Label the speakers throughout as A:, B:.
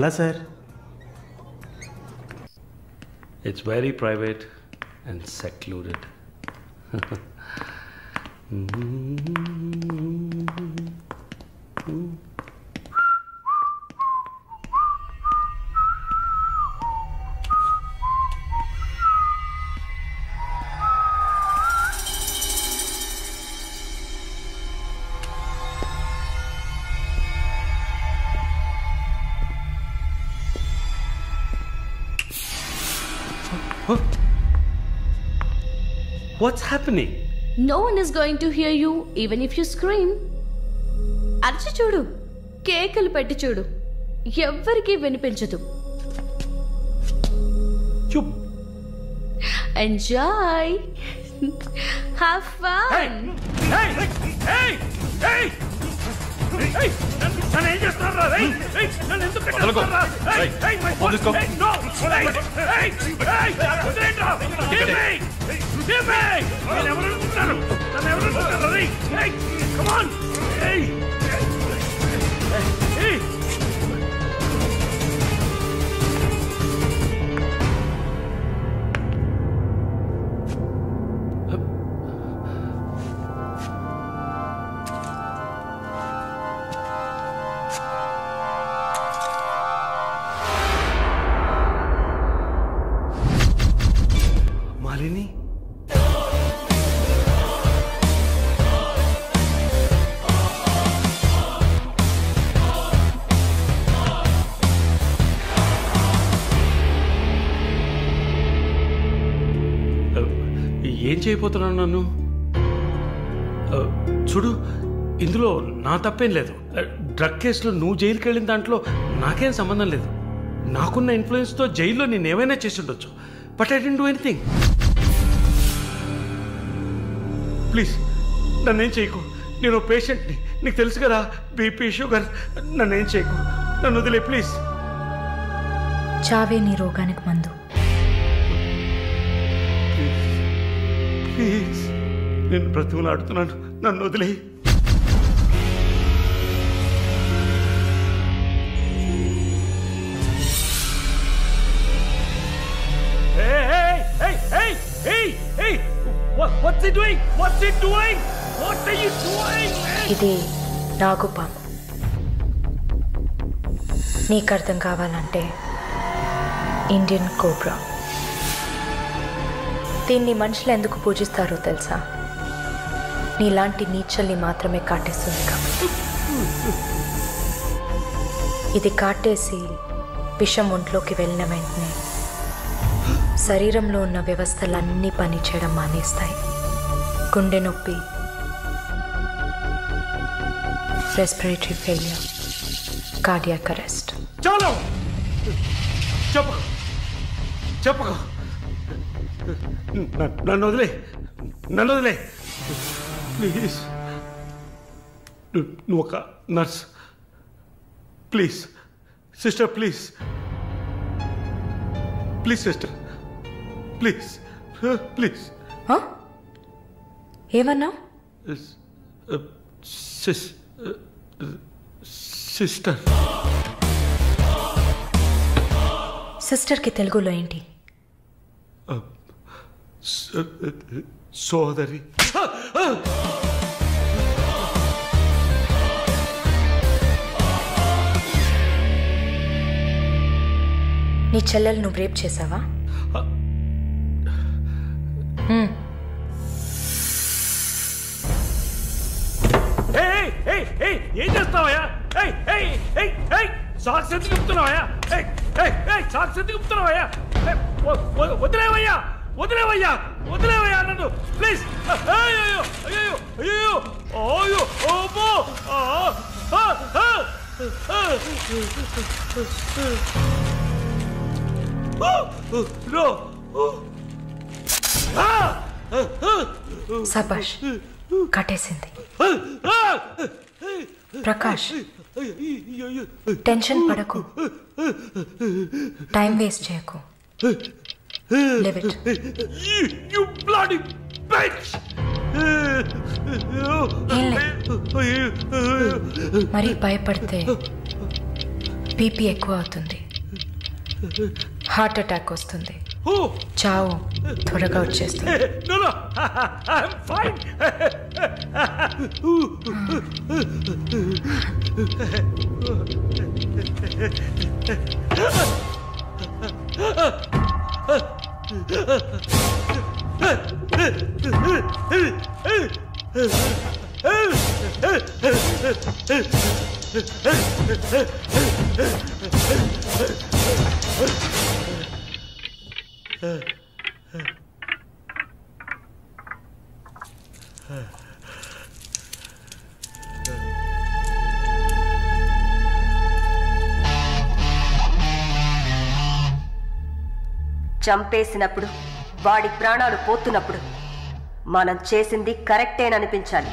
A: Hello, sir.
B: It's very private and secluded. What's happening?
C: No one is going to hear you even if you scream. అరచి చూడు, కేకలు పెట్టి చూడు, ఎవ్వరికీ వినిపించదు. Enjoy. Have fun.
B: Hey! నన్ను ఏం చేస్తున్నారా? నన్ను ఎందుకు కట్టేస్తున్నారా? మాలిని, ఏం చేయబోతున్నాను నన్ను? చూడు, ఇందులో నా తప్పేం లేదు. డ్రగ్ కేసులో నువ్వు జైలుకి వెళ్ళిన దాంట్లో నాకేం సంబంధం లేదు. నాకున్న ఇన్ఫ్లుయెన్స్తో జైల్లో నేను ఏమైనా చేసి ఉండొచ్చు. But I don't do anything. Please నన్నేం చేయకు. నేను పేషెంట్ని, నీకు తెలుసు కదా, బీపీ, షుగర్. నన్నేం చేయకు, నన్ను వదిలే ప్లీజ్.
D: చావే నీ రోగానికి మందు.
B: ప్లీజ్, నేను బ్రతిమలాడుతున్నాను, నన్ను వదిలే. What's it doing? What's it doing? What are you doing?
D: ఇది నాగుపాము. నీకు అర్థం కావాలంటే ఇండియన్ కోబ్రా. దీన్ని మనుషులు ఎందుకు పూజిస్తారో తెలుసా? నీలాంటి నీచల్ని మాత్రమే కాటేస్తుంది కాబట్టి. ఇది కాటేసి విషం ఒంట్లోకి వెళ్ళిన వెంటనే శరీరంలో ఉన్న వ్యవస్థలన్నీ పనిచేయడం మానేస్తాయి. గుండె నొప్పి, రెస్పిరేటరీ ఫెయిల్యూర్, కార్డియాక్ అరెస్ట్.
B: చాలు, చెప్పకు, చెప్పకు. నన్ను వదిలే, నన్ను వదిలే ప్లీజ్. నువ్వు ఒక nurse. Please sister, please please sister, please please.
D: ఏమన్నా?
B: సిస్టర్.
D: సిస్టర్కి తెలుగులో ఏంటి?
B: సోదరి.
D: నీ చెల్లెలు నువ్వు రేప్ చేసావా?
B: ఏం చేస్తావయ్యా? సాక్స్ ఎందుకు చెప్తున్నావయ్యా? సాక్స్ ఎందుకు చెప్తున్నావయ్యా? వదిలేవయ్యా, వదిలేవయ్యా, వదిలేవయ్యా నన్ను ప్లీజ్. అయ్యో అయ్యో అయ్యో అయ్యో ఓమో.
D: సబాష్, కట్టేసింది. ప్రకాష్, టెన్షన్ పడకు, టైం వేస్ట్ చేయకు. Live it.
B: You bloody bitch!
D: మరి భయపడితే బీపీ ఎక్కువ అవుతుంది, హార్ట్ అటాక్ వస్తుంది, చావు త్వరగా వచ్చేస్తుంది.
B: No, no, I'm fine.
A: చంపేసినప్పుడు వాడి ప్రాణాలు పోతున్నప్పుడు మనం చేసింది కరెక్టేననిపించాలి.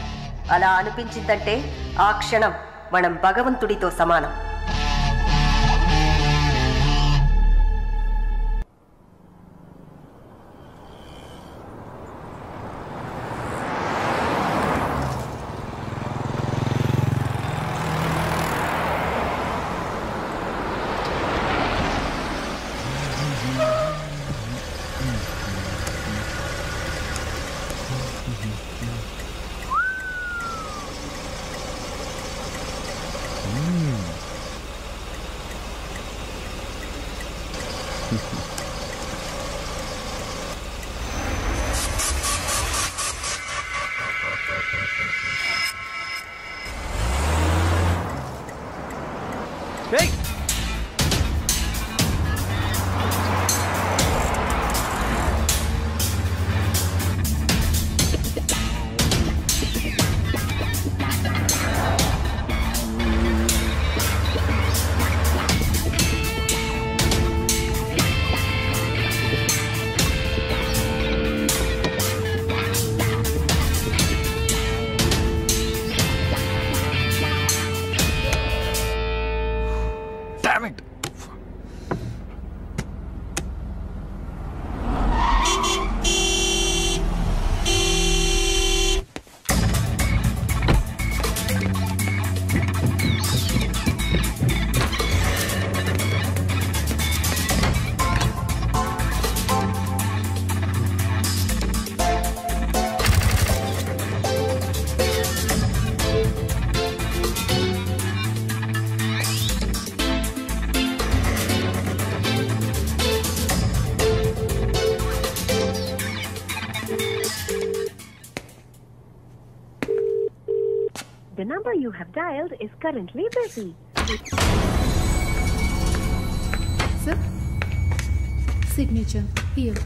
A: అలా అనిపించిందంటే ఆ క్షణం మనం భగవంతుడితో సమానం.
E: Hey! Damn it!
F: The number you have dialed is currently busy.
G: Sir, signature here.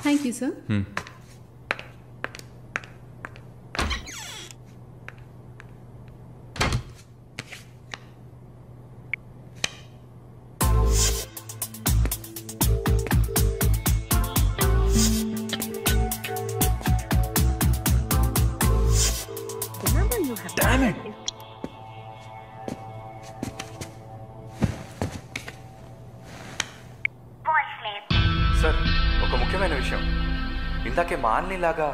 G: Thank you, sir.
F: The number you have
E: Damn
F: dialed
E: it!
F: is
E: sir, ఒక ముఖ్యమైన విషయం. ఇందాకే మాలినిలాగా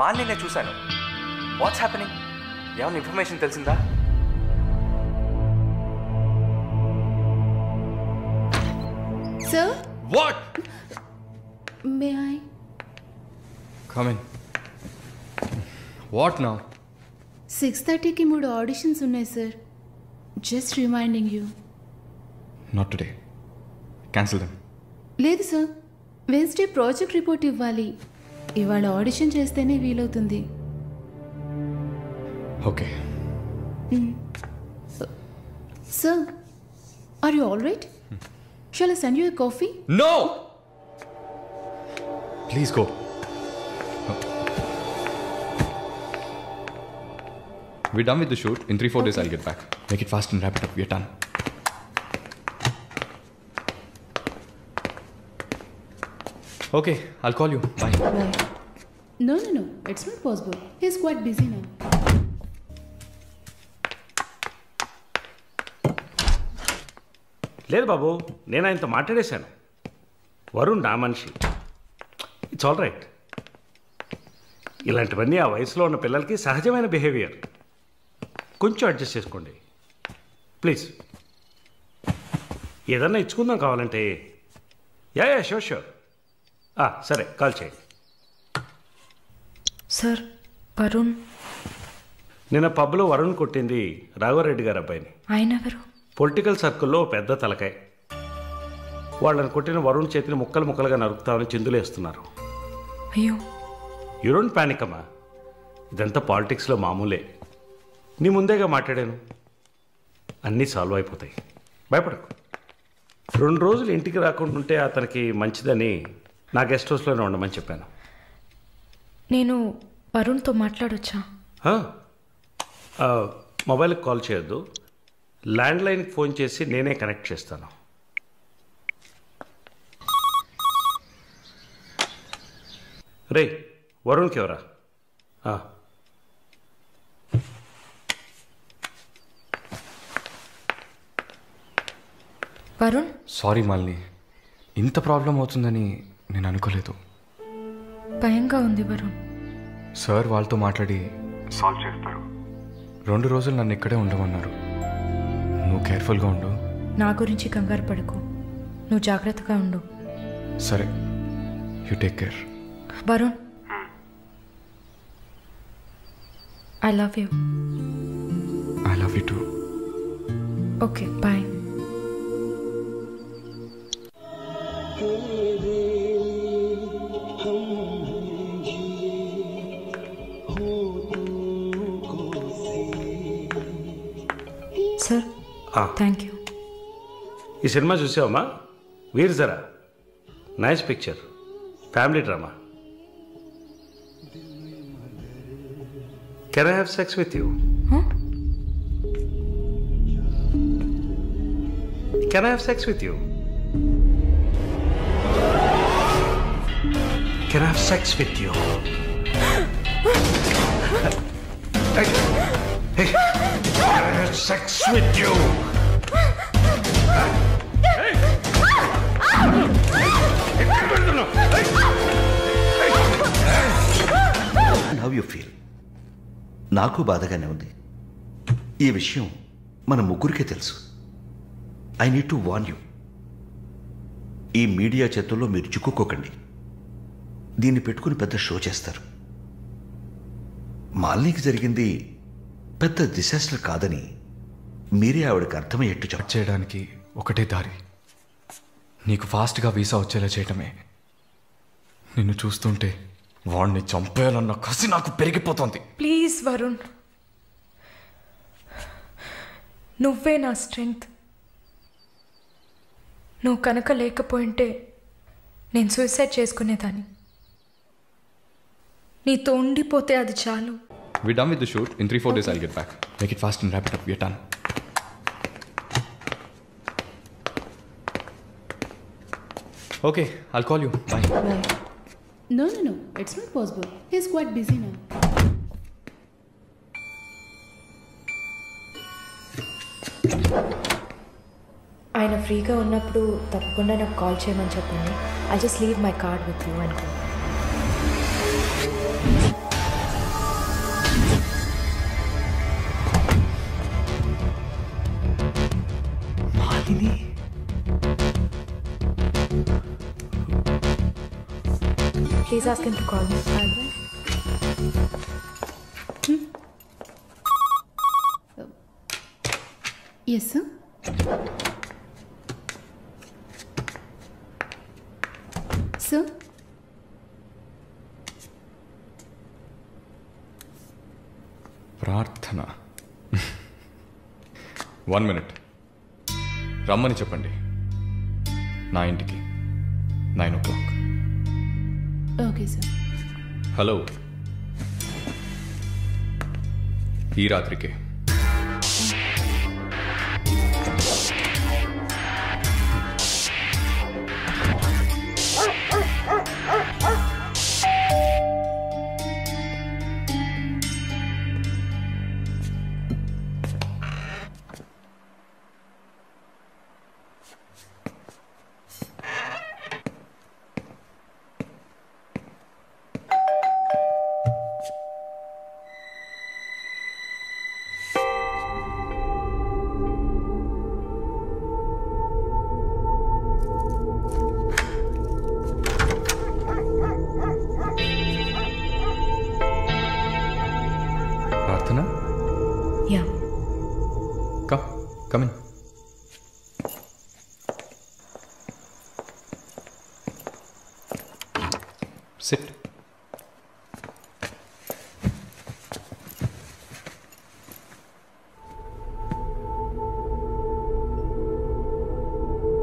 E: మాలిని చూశాను. What's happening? ఏమైనా ఇన్ఫర్మేషన్ తెలిసిందా?
G: Sir,
E: what?
G: may I?
E: Come in. What now?
G: 6:30కి 3 auditions ఉన్నాయి sir. Just reminding you.
E: Not today. Cancel them.
G: లేదు సార్, వెన్స్డే ప్రాజెక్ట్ రిపోర్ట్ ఇవ్వాలి. ఇవాళ ఆడిషన్ చేస్తేనే వీలవుతుంది.
E: Okay.
G: Sir, are you all right? Shall I send you a coffee?
E: No! Please go. We're done with the shoot. In 3-4 days, I'll get back. Make it fast and wrap it up. We're done. Okay, I'll call you. Bye.
G: Bye. No, it's not possible. He's quite busy now.
B: లేదు బాబు, నేను ఆయనతో మాట్లాడేశాను. వరుణ్ నా మనిషి. It's all right. ఇలాంటివన్నీ ఆ వయసులో ఉన్న పిల్లలకి సహజమైన బిహేవియర్. కొంచెం అడ్జస్ట్ చేసుకోండి ప్లీజ్. ఏదన్నా ఇచ్చుకుందాం కావాలంటే. Yeah sure sure. సరే కాల్ చేయండి.
D: సార్ వరుణ్.
B: నిన్న పబ్లో వరుణ్ కొట్టింది రాఘవరెడ్డి గారు అబ్బాయిని.
D: ఆయన ఎవరు?
B: పొలిటికల్ సర్కిల్లో పెద్ద తలకాయ. వాళ్ళని కొట్టిన వరుణ్ చేతిని ముక్కలు ముక్కలుగా నరుకుతామని చిందులేస్తున్నారు.
D: అయ్యో.
B: యూ డోంట్ పానిక్ అమ్మా, ఇదంతా పాలిటిక్స్లో మామూలే. నీ ముందేగా మాట్లాడాను, అన్నీ సాల్వ్ అయిపోతాయి, భయపడకు. 2 రోజులు ఇంటికి రాకుండా ఉంటే అతనికి మంచిదని నా గెస్ట్ హౌస్లోనే ఉండమని చెప్పాను.
D: నేను వరుణ్తో మాట్లాడొచ్చా?
B: మొబైల్కి కాల్ చేయొద్దు, ల్యాండ్లైన్కి ఫోన్ చేసి నేనే కనెక్ట్ చేస్తాను. రే వరుణ్కి ఎవరా?
D: వరుణ్.
E: సారీ మాలిని, ఇంత ప్రాబ్లం అవుతుందని నేను అనుకోలేదు.
D: భయంగా ఉంది వరుణ్.
E: సార్ వాళ్ళతో మాట్లాడి సాల్వ్ చేస్తారు. 2 రోజులు నన్ను ఇక్కడే ఉండమన్నారు. నువ్వు కేర్ఫుల్గా ఉండు.
D: నా గురించి కంగారు పడకు, నువ్వు జాగ్రత్తగా ఉండు.
E: సరే, you take care.
D: Varun, I love you.
E: I love you too.
D: Okay bye. Sir thank you.
B: ఈ సినిమా చూసావమ్మా? Veer Zaara, nice picture, family drama. Can I have sex with you? Can I have sex with you? Can I have sex with you? Can I have sex with you?
H: How you feel? నాకు బాధగానే ఉంది. ఈ విషయం మన ముగ్గురికే తెలుసు. I need to warn you. ఈ media చేతుల్లో మీరు చిక్కుకోకండి. దీన్ని పెట్టుకుని పెద్ద షో చేస్తారు. మాలినికి జరిగింది పెద్ద డిసాస్టర్ కాదని మీరే ఆవిడకి అర్థమయ్యేట్టు
E: చేయడానికి ఒకటే దారి, నీకు ఫాస్ట్గా వీసా వచ్చేలా చేయటమే. నిన్ను చూస్తుంటే వాడిని చంపేయాలన్న కసి నాకు పెరిగిపోతుంది.
D: ప్లీజ్ వరుణ్, నువ్వే నా స్ట్రెంగ్త్. నువ్వు కనుక లేకపోయింటే నేను సూసైడ్ చేసుకునేదాన్ని. నీతో ఉండిపోతే అది చాలు.
E: We're done with the shoot. In 3-4 days I'll get back. Make it fast and wrap it up. We're done. Okay, I'll call you. Bye.
G: Bye. No. It's not possible. He's quite busy now.
D: ఆయన ఫ్రీగా ఉన్నప్పుడు తప్పకుండా నాకు call చేయమని చెప్పండి. I just leave my card with you అనుకో.
H: Malini,
D: please ask him to call me.
G: Yes, sir. Sir?
E: ప్రార్థన. 1 minute. రమ్మని చెప్పండి నా ఇంటికి 9 o'clock.
G: Okay, sir.
E: హలో, ఈ రాత్రికే. ప్రార్థన
D: yeah
E: come in. Sit.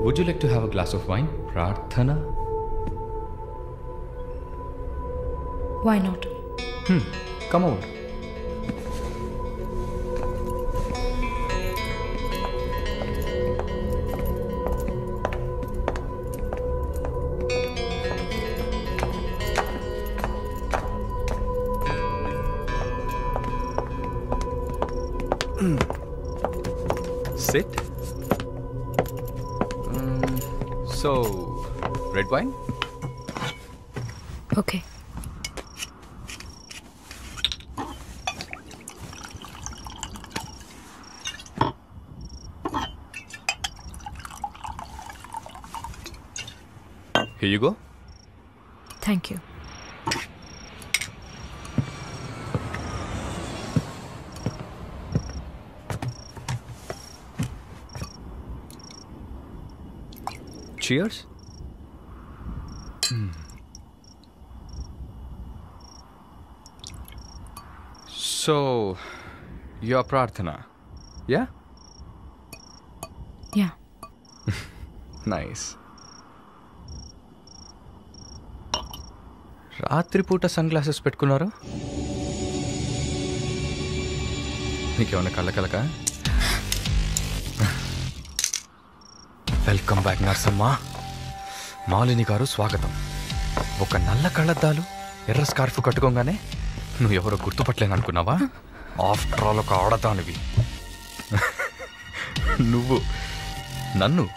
E: Would you like to have a glass of wine, Prarthana?
D: Why not?
E: Come over. Sit. So, red wine?
D: Okay.
E: Here you go.
D: Thank you.
E: Cheers. So, you're Prarthana, yeah?
D: Yeah.
E: Nice. రాత్రిపూట sun glasses పెట్టుకున్నారు నీకేమన్నా కళ్ళకలక welcome back Narsamma Malini గారు స్వాగతం ఒక నల్ల కళ్ళద్దాలు ఎర్ర scarf కట్టుకోగానే నువ్వు ఎవరో గుర్తుపట్టలేను అనుకున్నావా ఆఫ్టర్ ఆల్ ఒక ఆడదానివి నువ్వు నన్ను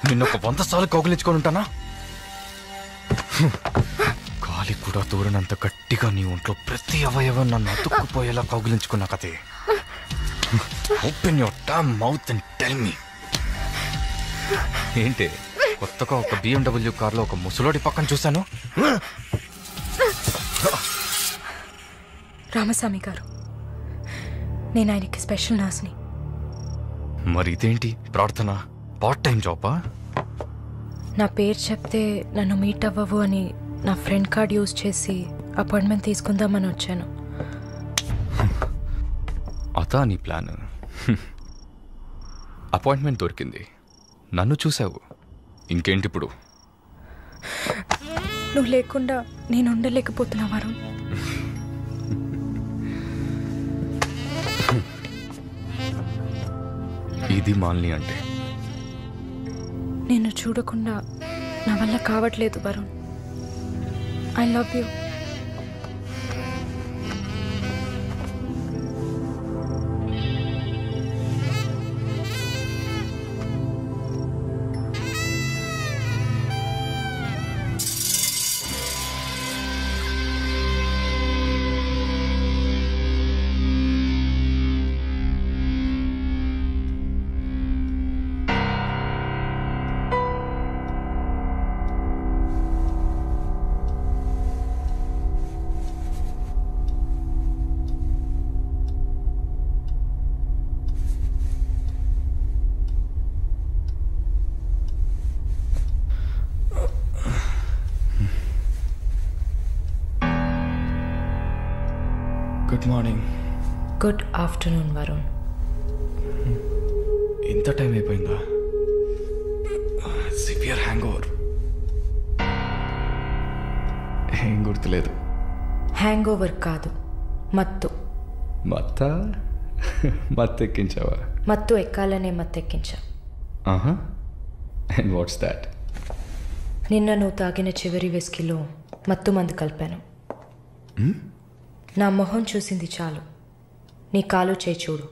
E: నిన్నొక 100 సార్లు కౌగిలించుకొని ఉంటానా గాలి కూడా దూరనంత గట్టిగా నీ ఒంట్లో ప్రతి అవయవం నన్ను అతుక్కుపోయేలా కౌగిలించుకున్నా కదే open your damn mouth and tell me ఏంటి కొత్తగా ఒక BMW కార్లో ఒక ముసలోడి పక్కన చూశాను
D: రామస్వామి గారు నేను ఆయనకి స్పెషల్ నర్స్ని
E: మరి ఇదేంటి ప్రార్థన పార్ట్ టైం జాబా
D: నా పేరు చెప్తే నన్ను మీట్ అవ్వవు అని నా ఫ్రెండ్ కార్డ్ యూజ్ చేసి అపాయింట్మెంట్ తీసుకుందామని వచ్చాను
E: అదా నీ ప్లాన్ అపాయింట్మెంట్ దొరికింది నన్ను చూసావు ఇంకేంటి ఇప్పుడు
D: నువ్వు లేకుండా నేను ఉండలేకపోతున్నా వరుణ్
E: ఇది మాలిని అంటే
D: నిన్ను చూడకుండా నా వల్ల కావట్లేదు Varun I love you
E: good morning
D: good afternoon Varun
E: ఇంత టైం అయిపోయిందా సివియర్ హ్యాంగ్ ఓవర్ ఏం గుర్తులేదు
D: హ్యాంగ్ ఓవర్ కాదు మత్తు
E: మత్తెక్కించావా
D: మత్తు ఎక్కాలనే మత్తెక్కించా
E: ఆహా అండ్ వాట్స్ దాట్
D: నిన్న నువ్వు తాగిన చివరి విస్కీలో మత్తు మందు కలిపాను నా మొహం చూసింది చాలు నీ కాలు చేయి చూడు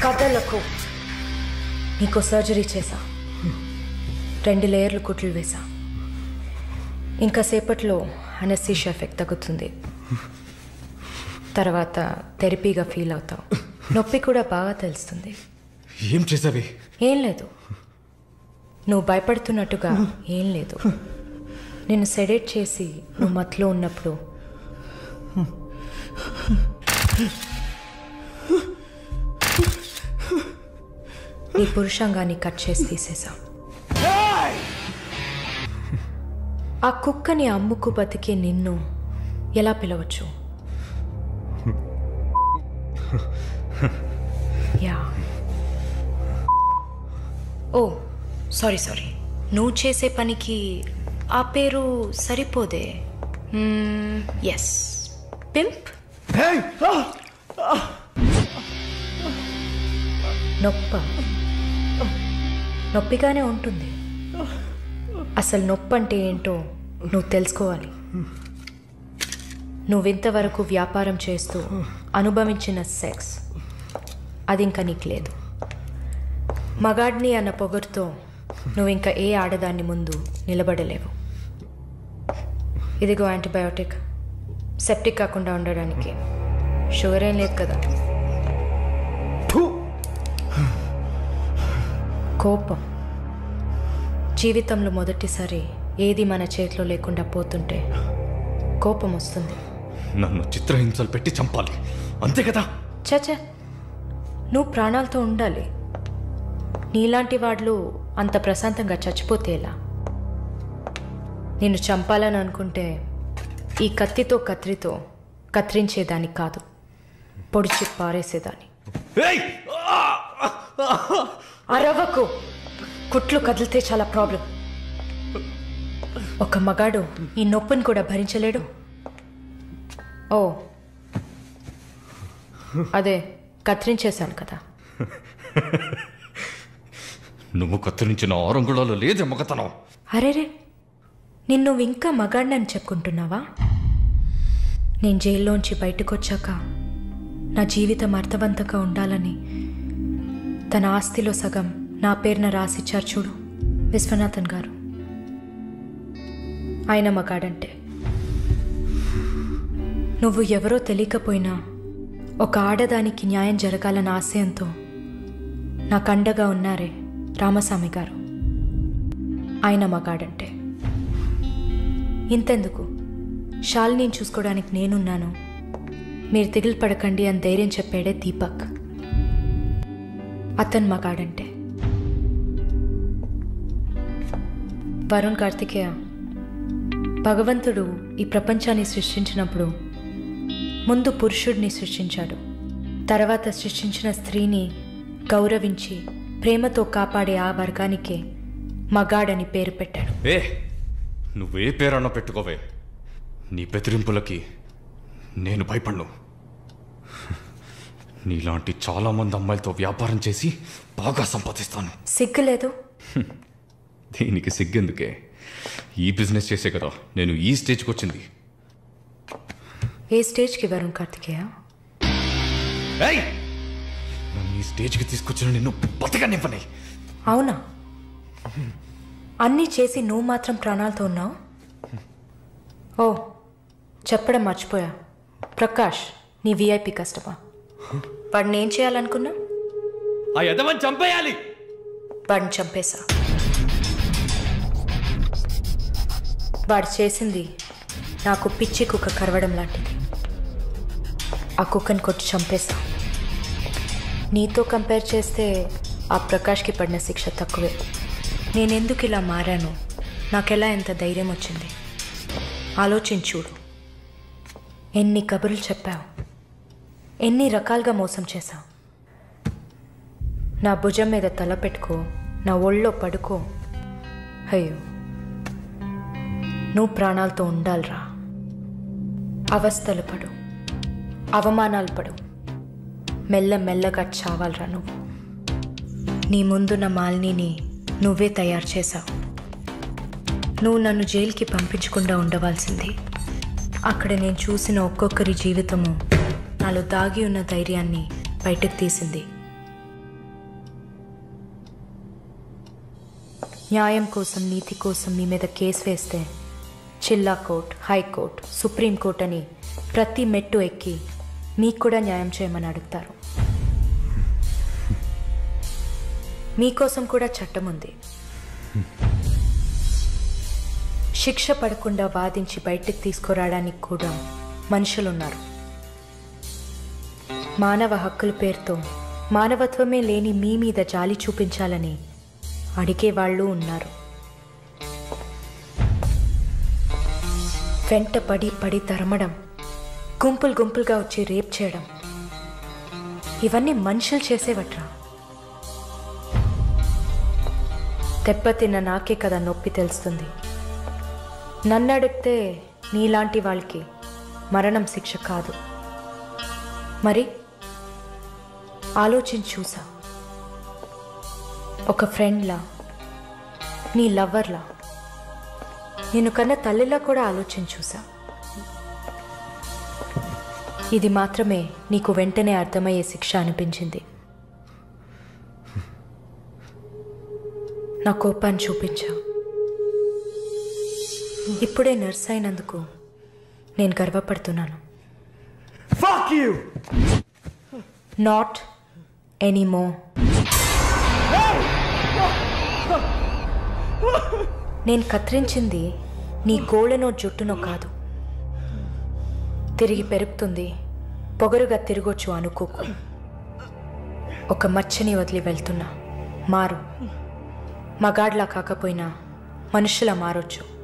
D: కథలకు నీకు సర్జరీ చేశా 2 లేయర్లు కుట్లు వేసా ఇంకా సేపట్లో అనస్థీషియా ఎఫెక్ట్ తగ్గుతుంది తర్వాత థెరపీగా ఫీల్ అవుతావు నొప్పి కూడా బాగా తెలుస్తుంది
E: ఏం చేసావి
D: ఏం లేదు నువ్వు భయపడుతున్నట్టుగా ఏం లేదు. నేను సెడేట్ చేసి నువ్వు మత్తులో ఉన్నప్పుడు నీ పురుషాంగాన్ని కట్ చేసి తీసేశాం. ఆ కుక్కని అమ్ముకు బతికే నిన్ను ఎలా పిలవచ్చు? యా. ఓ సారీ, నువ్వు చేసే పనికి ఆ పేరు సరిపోదే. Yes, pimp. నొప్పిగానే ఉంటుంది. అసలు నొప్పి అంటే ఏంటో నువ్వు తెలుసుకోవాలి. నువ్వింతవరకు వ్యాపారం చేస్తూ అనుభవించిన సెక్స్ అది ఇంకా నీకు లేదు. మగాడిని అన్న పొగరుతో నువ్వు ఇంకా ఏ ఆడదాన్ని ముందు నిలబడలేవు. ఇదిగో యాంటీబయోటిక్, సెప్టిక్ కాకుండా ఉండడానికి. షుగర్ ఏం లేదు కదా? కోపం. జీవితంలో మొదటిసారి ఏది మన చేతిలో లేకుండా పోతుంటే కోపం వస్తుంది.
E: నన్ను చిత్రహింసలు పెట్టి చంపాలి, అంతే కదా?
D: చచ్చా, నువ్వు ప్రాణాలతో ఉండాలి. నీలాంటి వాళ్ళు అంత ప్రశాంతంగా చచ్చిపోతే ఎలా? నిన్ను చంపాలని అనుకుంటే ఈ కత్తితో కత్తిరించేదాన్ని కాదు, పొడిచి పారేసేదాన్ని. అరవకు, కుట్లు కదిలితే చాలా ప్రాబ్లం. ఒక మగాడు ఈ నొప్పిని కూడా భరించలేడు. ఓ అదే కత్తిరించేశాను కదా.
E: నువ్వు కత్తిరించిన ఆరంగుళాలు లేదే మగతనం.
D: అరేరే, నిన్ను ఇంకా మగాడినని చెప్పుకుంటున్నావా? నేను జైల్లోంచి బయటకు వచ్చాక నా జీవితం అర్థవంతంగా ఉండాలని తన ఆస్తిలో సగం నా పేరున రాసిచ్చారు చూడు విశ్వనాథన్ గారు. ఆయన మగాడంటే. నువ్వు ఎవరో తెలియకపోయినా ఒక ఆడదానికి న్యాయం జరగాలన్న ఆశయంతో నాకు అండగా ఉన్నారే రామస్వామి గారు, ఆయన మగాడంటే. ఇంతెందుకు, శాలిని చూసుకోవడానికి నేనున్నాను, మీరు దిగులు పడకండి అని ధైర్యం చెప్పాడే దీపక్, అతను మగాడంటే. వరుణ్ కార్తికేయ, భగవంతుడు ఈ ప్రపంచాన్ని సృష్టించినప్పుడు ముందు పురుషుడిని సృష్టించాడు. తర్వాత సృష్టించిన స్త్రీని గౌరవించి ప్రేమతో కాపాడే ఆ వర్గానికే మగాడని పేరు పెట్టాడు.
E: నువ్వే పేరన్నా పెట్టుకోవే, నీ బెదిరింపులకి నేను భయపడను. నీలాంటి చాలామంది అమ్మాయిలతో వ్యాపారం చేసి బాగా సంపాదిస్తాను.
D: సిగ్గులేదు?
E: దీనికి సిగ్గెందుకే, ఈ బిజినెస్ చేసే కదా నేను ఈ స్టేజ్కి వచ్చింది.
D: ఏ స్టేజ్కి వరుణ్ కార్తికేయ?
E: నన్ను ఈ స్టేజ్కి తీసుకొచ్చిన నిన్ను బతకనివ్వని.
D: అవునా? అన్నీ చేసి నువ్వు మాత్రం ప్రాణాలతో ఉన్నావు? ఓ చెప్పడం మర్చిపోయా, ప్రకాష్ నీ విఐపి కస్టమా. వాడిని ఏం చేయాలనుకున్నా?
E: ఆ యదవని చంపేయాలి.
D: వాడిని చంపేశా. వాడు చేసింది నాకు పిచ్చి కుక్క కరవడం లాంటిది. ఆ కుక్కని కొట్టి చంపేశా. నీతో కంపేర్ చేస్తే ఆ ప్రకాష్కి పడిన శిక్ష తక్కువే. నేనెందుకు ఇలా మారాను, నాకెలా ఎంత ధైర్యం వచ్చింది ఆలోచించుడు. ఎన్ని కబుర్లు చెప్పావు, ఎన్ని రకాలుగా మోసం చేశావు. నా భుజం మీద తల పెట్టుకో, నా ఒళ్ళో పడుకో. అయ్యో, నువ్వు ప్రాణాలతో ఉండాలిరా. అవస్థలు పడు, అవమానాలు పడు, మెల్లమెల్లగా చావాలరా నువ్వు. నీ ముందున్న మాలిని నువ్వే తయారు చేశావు. నువ్వు నన్ను జైలుకి పంపించకుండా ఉండవలసింది. అక్కడ నేను చూసిన ఒక్కొక్కరి జీవితము నాలో దాగి ఉన్న ధైర్యాన్ని బయటకు తీసింది. న్యాయం కోసం, నీతి కోసం మీ మీద కేసు వేస్తే జిల్లా కోర్ట్, హైకోర్ట్, సుప్రీంకోర్ట్ అని ప్రతి మెట్టు ఎక్కి మీకు కూడా న్యాయం చేయమని అడుగుతారు. మీకోసం కూడా చట్టం ఉంది. శిక్ష పడకుండా వాదించి బయటికి తీసుకురావడానికి కూడా మనుషులున్నారు. మానవ హక్కుల పేరుతో మానవత్వమే లేని మీ మీద జాలి చూపించాలని అడిగేవాళ్ళు ఉన్నారు. వెంట పడి తరమడం, గుంపులుగా వచ్చి రేప్ చేయడం, ఇవన్నీ మనుషులు చేసేవట్రా. దెబ్బతిన్న నాకే కదా నొప్పి తెలుస్తుంది. నన్ను అడిగితే నీలాంటి వాళ్ళకి మరణం శిక్ష కాదు. మరి ఆలోచించి చూసా. ఒక ఫ్రెండ్లా, నీ లవర్లా, నేను కన్నా తల్లిలా కూడా ఆలోచించి చూసా. ఇది మాత్రమే నీకు వెంటనే అర్థమయ్యే శిక్ష అనిపించింది. నా కోపాన్ని చూపించా. ఇప్పుడే నర్స్ అయినందుకు నేను గర్వపడుతున్నాను.
I: Fuck you!
D: Not anymore. నేను కత్తిరించింది నీ గోళ్ళనో జుట్టునో కాదు. తిరిగి పెరుగుతుంది, పొగరుగా తిరగొచ్చు అనుకోకు. ఒక మచ్చని వదిలి వెళ్తున్నా. మారు. మగాడ్లా కాకపోయినా మనుషులా మారొచ్చు.